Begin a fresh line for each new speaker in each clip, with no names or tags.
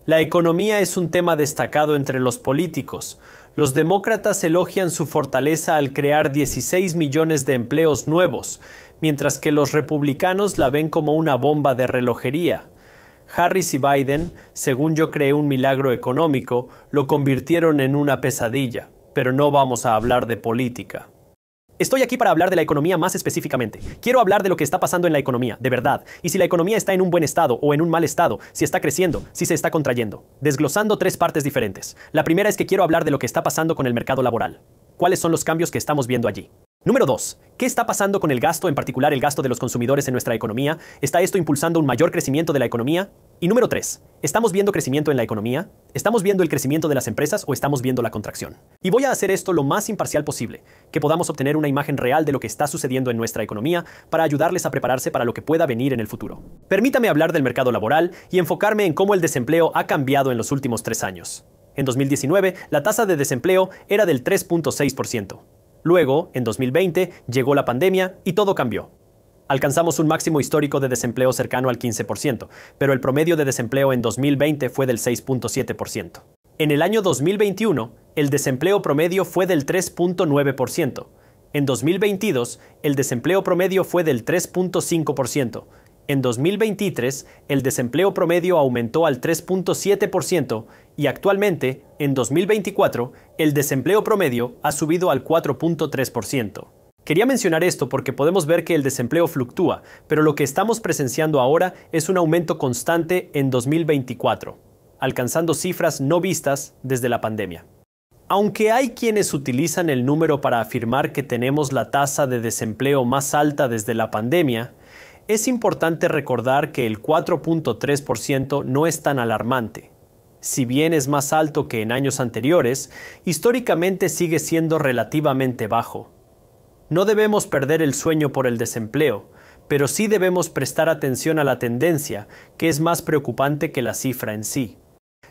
La economía es un tema destacado entre los políticos. Los demócratas elogian su fortaleza al crear 16 millones de empleos nuevos, mientras que los republicanos la ven como una bomba de relojería. Harris y Biden, según yo creé un milagro económico, lo convirtieron en una pesadilla, pero no vamos a hablar de política. Estoy aquí para hablar de la economía más específicamente. Quiero hablar de lo que está pasando en la economía, de verdad, y si la economía está en un buen estado o en un mal estado, si está creciendo, si se está contrayendo. Desglosando tres partes diferentes. La primera es que quiero hablar de lo que está pasando con el mercado laboral. ¿Cuáles son los cambios que estamos viendo allí? Número 2. ¿Qué está pasando con el gasto, en particular el gasto de los consumidores en nuestra economía? ¿Está esto impulsando un mayor crecimiento de la economía? Y número 3. ¿Estamos viendo crecimiento en la economía? ¿Estamos viendo el crecimiento de las empresas o estamos viendo la contracción? Y voy a hacer esto lo más imparcial posible, que podamos obtener una imagen real de lo que está sucediendo en nuestra economía para ayudarles a prepararse para lo que pueda venir en el futuro. Permítame hablar del mercado laboral y enfocarme en cómo el desempleo ha cambiado en los últimos 3 años. En 2019, la tasa de desempleo era del 3.6%. Luego, en 2020, llegó la pandemia y todo cambió. Alcanzamos un máximo histórico de desempleo cercano al 15%, pero el promedio de desempleo en 2020 fue del 6.7%. En el año 2021, el desempleo promedio fue del 3.9%. En 2022, el desempleo promedio fue del 3.5%. En 2023, el desempleo promedio aumentó al 3.7% y actualmente, en 2024, el desempleo promedio ha subido al 4.3%. Quería mencionar esto porque podemos ver que el desempleo fluctúa, pero lo que estamos presenciando ahora es un aumento constante en 2024, alcanzando cifras no vistas desde la pandemia. Aunque hay quienes utilizan el número para afirmar que tenemos la tasa de desempleo más alta desde la pandemia, es importante recordar que el 4.3% no es tan alarmante. Si bien es más alto que en años anteriores, históricamente sigue siendo relativamente bajo. No debemos perder el sueño por el desempleo, pero sí debemos prestar atención a la tendencia, que es más preocupante que la cifra en sí.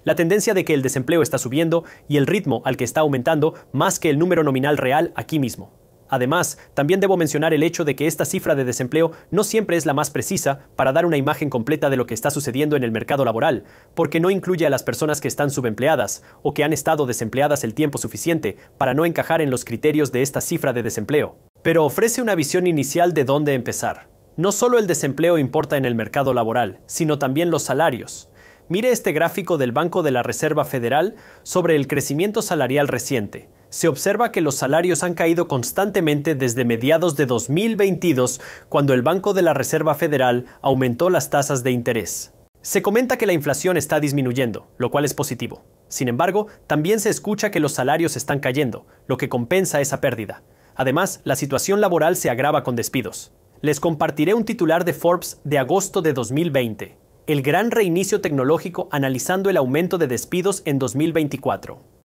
La tendencia de que el desempleo está subiendo y el ritmo al que está aumentando más que el número nominal real aquí mismo. Además, también debo mencionar el hecho de que esta cifra de desempleo no siempre es la más precisa para dar una imagen completa de lo que está sucediendo en el mercado laboral, porque no incluye a las personas que están subempleadas o que han estado desempleadas el tiempo suficiente para no encajar en los criterios de esta cifra de desempleo. Pero ofrece una visión inicial de dónde empezar. No solo el desempleo importa en el mercado laboral, sino también los salarios. Mire este gráfico del Banco de la Reserva Federal sobre el crecimiento salarial reciente. Se observa que los salarios han caído constantemente desde mediados de 2022, cuando el Banco de la Reserva Federal aumentó las tasas de interés. Se comenta que la inflación está disminuyendo, lo cual es positivo. Sin embargo, también se escucha que los salarios están cayendo, lo que compensa esa pérdida. Además, la situación laboral se agrava con despidos. Les compartiré un titular de Forbes de agosto de 2020. El gran reinicio tecnológico analizando el aumento de despidos en 2024.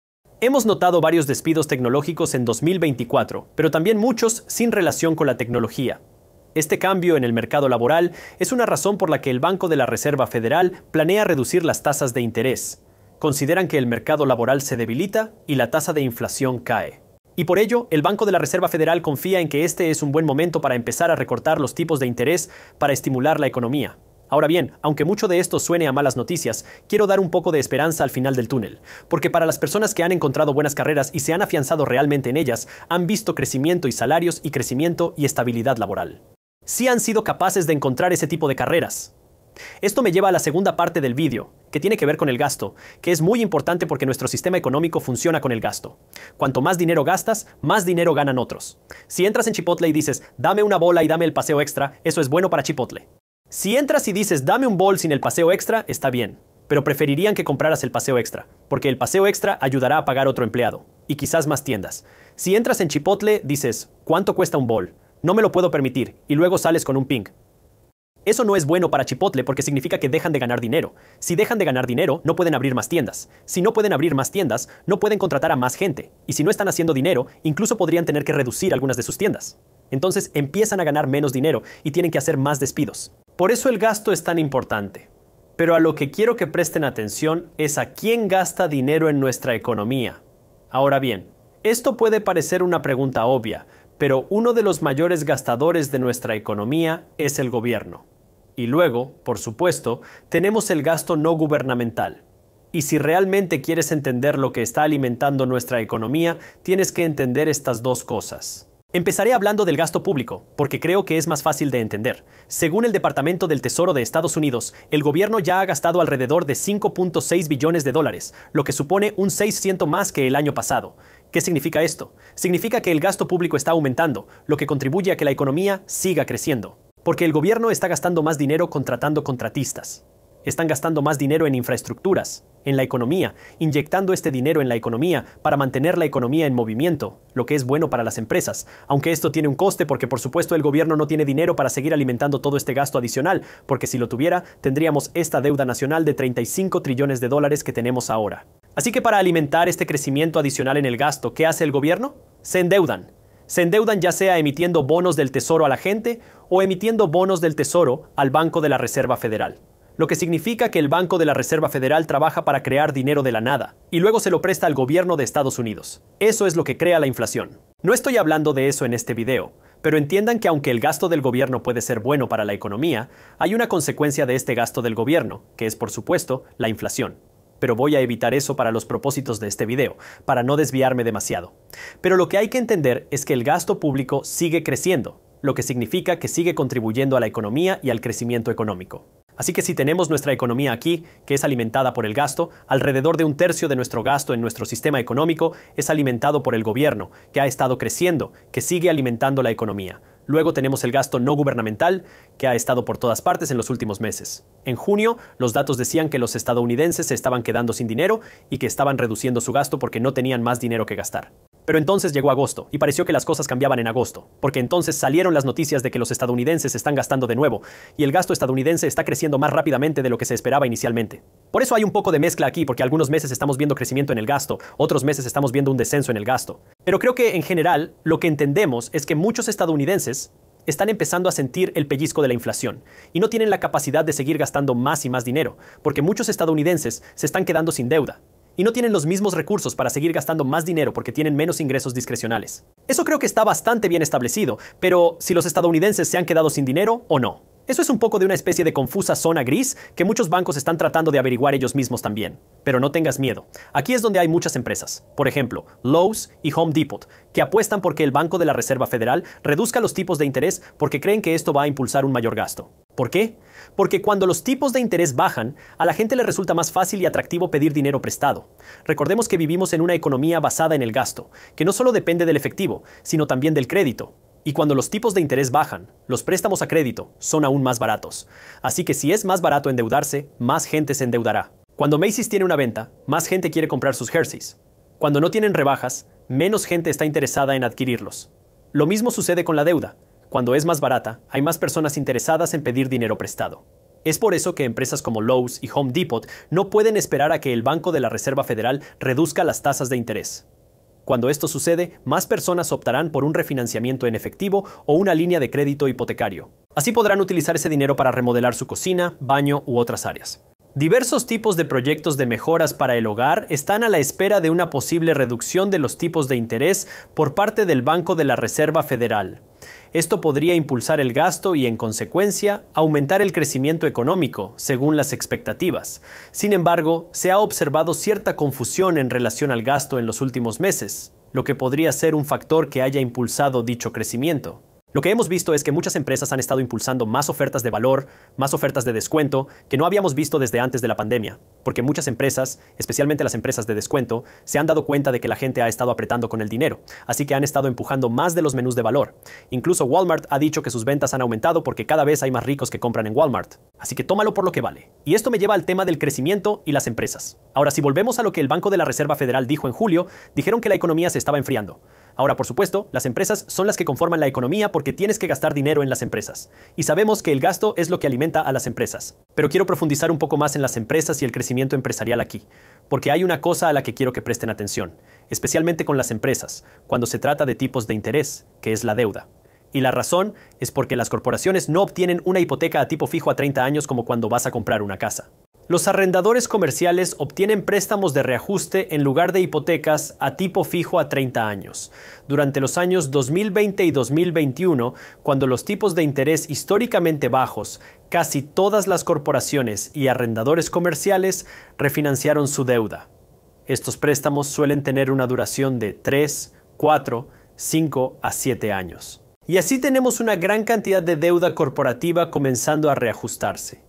Hemos notado varios despidos tecnológicos en 2024, pero también muchos sin relación con la tecnología. Este cambio en el mercado laboral es una razón por la que el Banco de la Reserva Federal planea reducir las tasas de interés. Consideran que el mercado laboral se debilita y la tasa de inflación cae. Y por ello, el Banco de la Reserva Federal confía en que este es un buen momento para empezar a recortar los tipos de interés para estimular la economía. Ahora bien, aunque mucho de esto suene a malas noticias, quiero dar un poco de esperanza al final del túnel, porque para las personas que han encontrado buenas carreras y se han afianzado realmente en ellas, han visto crecimiento y salarios y crecimiento y estabilidad laboral. Sí han sido capaces de encontrar ese tipo de carreras. Esto me lleva a la segunda parte del vídeo, que tiene que ver con el gasto, que es muy importante porque nuestro sistema económico funciona con el gasto. Cuanto más dinero gastas, más dinero ganan otros. Si entras en Chipotle y dices, dame una bola y dame el paseo extra, eso es bueno para Chipotle. Si entras y dices, dame un bol sin el paseo extra, está bien, pero preferirían que compraras el paseo extra, porque el paseo extra ayudará a pagar otro empleado, y quizás más tiendas. Si entras en Chipotle, dices, ¿cuánto cuesta un bol? No me lo puedo permitir, y luego sales con un ping. Eso no es bueno para Chipotle porque significa que dejan de ganar dinero. Si dejan de ganar dinero, no pueden abrir más tiendas. Si no pueden abrir más tiendas, no pueden contratar a más gente. Y si no están haciendo dinero, incluso podrían tener que reducir algunas de sus tiendas. Entonces empiezan a ganar menos dinero y tienen que hacer más despidos. Por eso el gasto es tan importante. Pero a lo que quiero que presten atención es a quién gasta dinero en nuestra economía. Ahora bien, esto puede parecer una pregunta obvia, pero uno de los mayores gastadores de nuestra economía es el gobierno. Y luego, por supuesto, tenemos el gasto no gubernamental. Y si realmente quieres entender lo que está alimentando nuestra economía, tienes que entender estas dos cosas. Empezaré hablando del gasto público, porque creo que es más fácil de entender. Según el Departamento del Tesoro de Estados Unidos, el gobierno ya ha gastado alrededor de 5.6 billones de dólares, lo que supone un 6% más que el año pasado. ¿Qué significa esto? Significa que el gasto público está aumentando, lo que contribuye a que la economía siga creciendo. Porque el gobierno está gastando más dinero contratando contratistas. Están gastando más dinero en infraestructuras, en la economía, inyectando este dinero en la economía para mantener la economía en movimiento, lo que es bueno para las empresas, aunque esto tiene un coste porque por supuesto el gobierno no tiene dinero para seguir alimentando todo este gasto adicional, porque si lo tuviera, tendríamos esta deuda nacional de 35 trillones de dólares que tenemos ahora. Así que para alimentar este crecimiento adicional en el gasto, ¿qué hace el gobierno? Se endeudan. Se endeudan ya sea emitiendo bonos del Tesoro a la gente o emitiendo bonos del Tesoro al Banco de la Reserva Federal. Lo que significa que el Banco de la Reserva Federal trabaja para crear dinero de la nada, y luego se lo presta al gobierno de Estados Unidos. Eso es lo que crea la inflación. No estoy hablando de eso en este video, pero entiendan que aunque el gasto del gobierno puede ser bueno para la economía, hay una consecuencia de este gasto del gobierno, que es por supuesto la inflación. Pero voy a evitar eso para los propósitos de este video, para no desviarme demasiado. Pero lo que hay que entender es que el gasto público sigue creciendo, lo que significa que sigue contribuyendo a la economía y al crecimiento económico. Así que si tenemos nuestra economía aquí, que es alimentada por el gasto, alrededor de un tercio de nuestro gasto en nuestro sistema económico es alimentado por el gobierno, que ha estado creciendo, que sigue alimentando la economía. Luego tenemos el gasto no gubernamental, que ha estado por todas partes en los últimos meses. En junio, los datos decían que los estadounidenses se estaban quedando sin dinero y que estaban reduciendo su gasto porque no tenían más dinero que gastar. Pero entonces llegó agosto, y pareció que las cosas cambiaban en agosto, porque entonces salieron las noticias de que los estadounidenses están gastando de nuevo, y el gasto estadounidense está creciendo más rápidamente de lo que se esperaba inicialmente. Por eso hay un poco de mezcla aquí, porque algunos meses estamos viendo crecimiento en el gasto, otros meses estamos viendo un descenso en el gasto. Pero creo que en general, lo que entendemos es que muchos estadounidenses están empezando a sentir el pellizco de la inflación, y no tienen la capacidad de seguir gastando más y más dinero, porque muchos estadounidenses se están quedando sin deuda. Y no tienen los mismos recursos para seguir gastando más dinero porque tienen menos ingresos discrecionales. Eso creo que está bastante bien establecido, pero si los estadounidenses se han quedado sin dinero o no. Eso es un poco de una especie de confusa zona gris que muchos bancos están tratando de averiguar ellos mismos también. Pero no tengas miedo. Aquí es donde hay muchas empresas, por ejemplo, Lowe's y Home Depot, que apuestan porque el Banco de la Reserva Federal reduzca los tipos de interés porque creen que esto va a impulsar un mayor gasto. ¿Por qué? Porque cuando los tipos de interés bajan, a la gente le resulta más fácil y atractivo pedir dinero prestado. Recordemos que vivimos en una economía basada en el gasto, que no solo depende del efectivo, sino también del crédito. Y cuando los tipos de interés bajan, los préstamos a crédito son aún más baratos. Así que si es más barato endeudarse, más gente se endeudará. Cuando Macy's tiene una venta, más gente quiere comprar sus jerseys. Cuando no tienen rebajas, menos gente está interesada en adquirirlos. Lo mismo sucede con la deuda. Cuando es más barata, hay más personas interesadas en pedir dinero prestado. Es por eso que empresas como Lowe's y Home Depot no pueden esperar a que el Banco de la Reserva Federal reduzca las tasas de interés. Cuando esto sucede, más personas optarán por un refinanciamiento en efectivo o una línea de crédito hipotecario. Así podrán utilizar ese dinero para remodelar su cocina, baño u otras áreas. Diversos tipos de proyectos de mejoras para el hogar están a la espera de una posible reducción de los tipos de interés por parte del Banco de la Reserva Federal. Esto podría impulsar el gasto y, en consecuencia, aumentar el crecimiento económico, según las expectativas. Sin embargo, se ha observado cierta confusión en relación al gasto en los últimos meses, lo que podría ser un factor que haya impulsado dicho crecimiento. Lo que hemos visto es que muchas empresas han estado impulsando más ofertas de valor, más ofertas de descuento, que no habíamos visto desde antes de la pandemia, porque muchas empresas, especialmente las empresas de descuento, se han dado cuenta de que la gente ha estado apretando con el dinero, así que han estado empujando más de los menús de valor. Incluso Walmart ha dicho que sus ventas han aumentado porque cada vez hay más ricos que compran en Walmart. Así que tómalo por lo que vale. Y esto me lleva al tema del crecimiento y las empresas. Ahora, si volvemos a lo que el Banco de la Reserva Federal dijo en julio, dijeron que la economía se estaba enfriando. Ahora, por supuesto, las empresas son las que conforman la economía porque tienes que gastar dinero en las empresas. Y sabemos que el gasto es lo que alimenta a las empresas. Pero quiero profundizar un poco más en las empresas y el crecimiento empresarial aquí, porque hay una cosa a la que quiero que presten atención, especialmente con las empresas, cuando se trata de tipos de interés, que es la deuda. Y la razón es porque las corporaciones no obtienen una hipoteca a tipo fijo a 30 años como cuando vas a comprar una casa. Los arrendadores comerciales obtienen préstamos de reajuste en lugar de hipotecas a tipo fijo a 30 años. Durante los años 2020 y 2021, cuando los tipos de interés históricamente bajos, casi todas las corporaciones y arrendadores comerciales refinanciaron su deuda. Estos préstamos suelen tener una duración de 3, 4, 5 a 7 años. Y así tenemos una gran cantidad de deuda corporativa comenzando a reajustarse.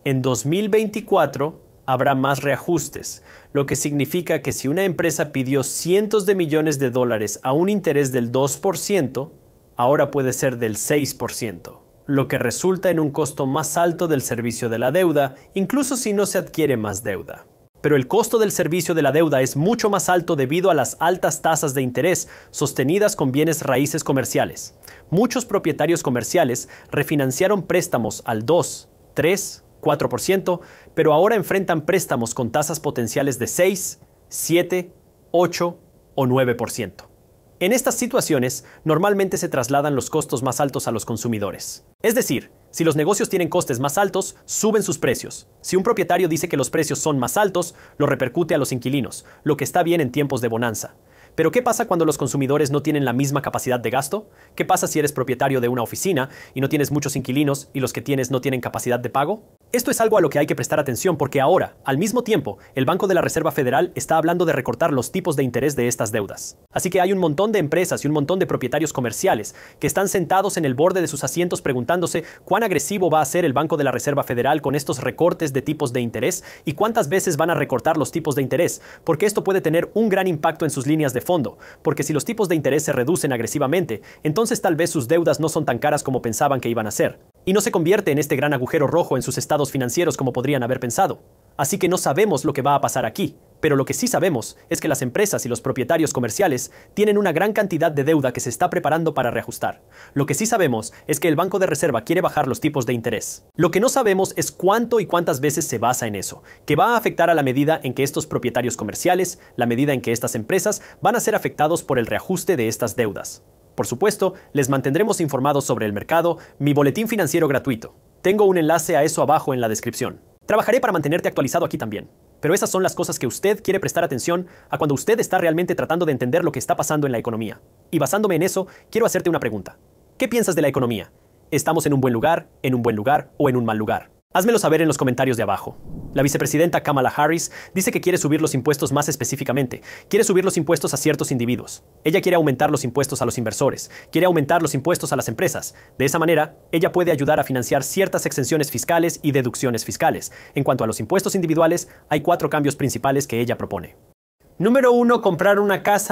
En 2024 habrá más reajustes, lo que significa que si una empresa pidió cientos de millones de dólares a un interés del 2%, ahora puede ser del 6%, lo que resulta en un costo más alto del servicio de la deuda, incluso si no se adquiere más deuda. Pero el costo del servicio de la deuda es mucho más alto debido a las altas tasas de interés sostenidas con bienes raíces comerciales. Muchos propietarios comerciales refinanciaron préstamos al 2, 3, 4%, pero ahora enfrentan préstamos con tasas potenciales de 6, 7, 8 o 9%. En estas situaciones, normalmente se trasladan los costos más altos a los consumidores. Es decir, si los negocios tienen costes más altos, suben sus precios. Si un propietario dice que los precios son más altos, lo repercute a los inquilinos, lo que está bien en tiempos de bonanza. Pero ¿qué pasa cuando los consumidores no tienen la misma capacidad de gasto? ¿Qué pasa si eres propietario de una oficina y no tienes muchos inquilinos y los que tienes no tienen capacidad de pago? Esto es algo a lo que hay que prestar atención porque ahora, al mismo tiempo, el Banco de la Reserva Federal está hablando de recortar los tipos de interés de estas deudas. Así que hay un montón de empresas y un montón de propietarios comerciales que están sentados en el borde de sus asientos preguntándose cuán agresivo va a ser el Banco de la Reserva Federal con estos recortes de tipos de interés y cuántas veces van a recortar los tipos de interés, porque esto puede tener un gran impacto en sus líneas de fondo, porque si los tipos de interés se reducen agresivamente, entonces tal vez sus deudas no son tan caras como pensaban que iban a ser, y no se convierte en este gran agujero rojo en sus estados financieros como podrían haber pensado. Así que no sabemos lo que va a pasar aquí, pero lo que sí sabemos es que las empresas y los propietarios comerciales tienen una gran cantidad de deuda que se está preparando para reajustar. Lo que sí sabemos es que el Banco de Reserva quiere bajar los tipos de interés. Lo que no sabemos es cuánto y cuántas veces se basa en eso, que va a afectar a la medida en que estos propietarios comerciales, la medida en que estas empresas van a ser afectados por el reajuste de estas deudas. Por supuesto, les mantendremos informados sobre el mercado, mi boletín financiero gratuito. Tengo un enlace a eso abajo en la descripción. Trabajaré para mantenerte actualizado aquí también. Pero esas son las cosas que usted quiere prestar atención a cuando usted está realmente tratando de entender lo que está pasando en la economía. Y basándome en eso, quiero hacerte una pregunta. ¿Qué piensas de la economía? ¿Estamos en un buen lugar o en un mal lugar? Házmelo saber en los comentarios de abajo. La vicepresidenta Kamala Harris dice que quiere subir los impuestos más específicamente. Quiere subir los impuestos a ciertos individuos. Ella quiere aumentar los impuestos a los inversores. Quiere aumentar los impuestos a las empresas. De esa manera, ella puede ayudar a financiar ciertas exenciones fiscales y deducciones fiscales. En cuanto a los impuestos individuales, hay 4 cambios principales que ella propone. Número 1. Comprar una casa